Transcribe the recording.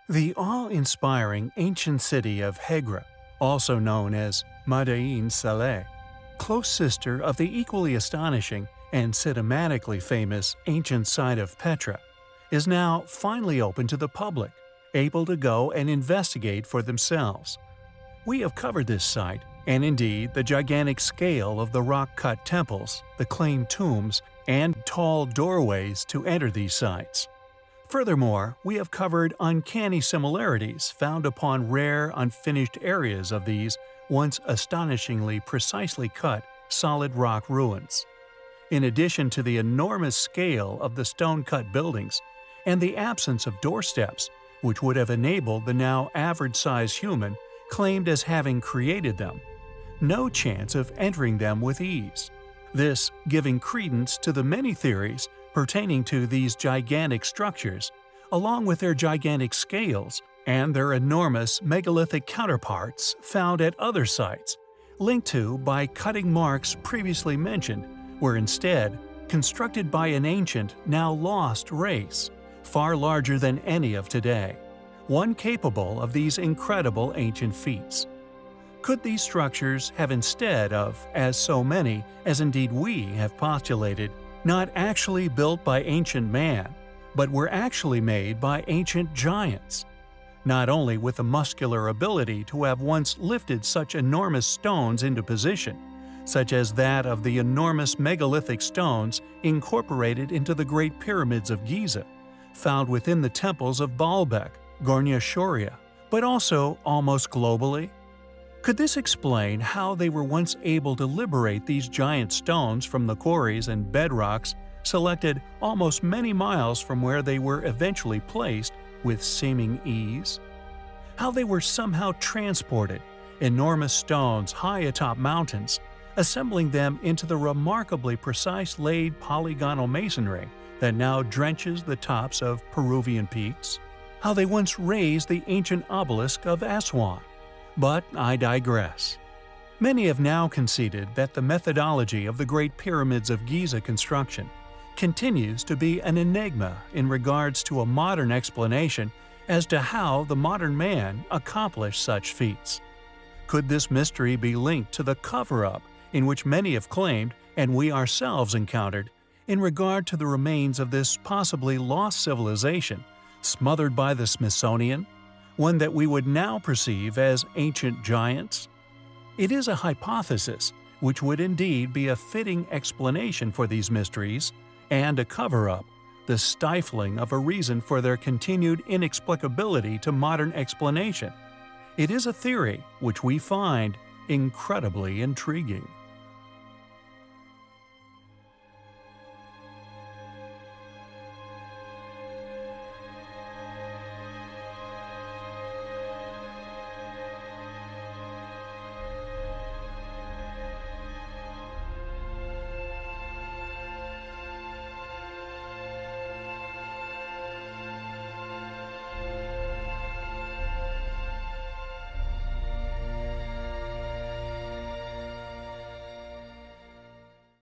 The awe-inspiring ancient city of Hegra, also known as Madain Saleh, close sister of the equally astonishing and cinematically famous ancient site of Petra, is now finally open to the public, able to go and investigate for themselves. We have covered this site, and indeed the gigantic scale of the rock-cut temples, the claimed tombs, and tall doorways to enter these sites. Furthermore, we have covered uncanny similarities found upon rare, unfinished areas of these once astonishingly precisely cut solid rock ruins. In addition to the enormous scale of the stone-cut buildings and the absence of doorsteps, which would have enabled the now average-sized human claimed as having created them, no chance of entering them with ease. This giving credence to the many theories pertaining to these gigantic structures, along with their gigantic scales and their enormous megalithic counterparts found at other sites, linked to by cutting marks previously mentioned, were instead constructed by an ancient, now lost race, far larger than any of today, one capable of these incredible ancient feats. Could these structures have instead of, as so many, as indeed we have postulated, not actually built by ancient man, but were actually made by ancient giants? Not only with the muscular ability to have once lifted such enormous stones into position, such as that of the enormous megalithic stones incorporated into the Great Pyramids of Giza, found within the temples of Baalbek, Gornia Shoria, but also almost globally? Could this explain how they were once able to liberate these giant stones from the quarries and bedrocks selected almost many miles from where they were eventually placed with seeming ease? How they were somehow transported, enormous stones high atop mountains, assembling them into the remarkably precise laid polygonal masonry that now drenches the tops of Peruvian peaks? How they once raised the ancient obelisk of Aswan? But I digress. Many have now conceded that the methodology of the Great Pyramids of Giza construction continues to be an enigma in regards to a modern explanation as to how the modern man accomplished such feats. Could this mystery be linked to the cover-up in which many have claimed, and we ourselves encountered, in regard to the remains of this possibly lost civilization, smothered by the Smithsonian, one that we would now perceive as ancient giants? It is a hypothesis which would indeed be a fitting explanation for these mysteries, and a cover-up, the stifling of a reason for their continued inexplicability to modern explanation. It is a theory which we find incredibly intriguing.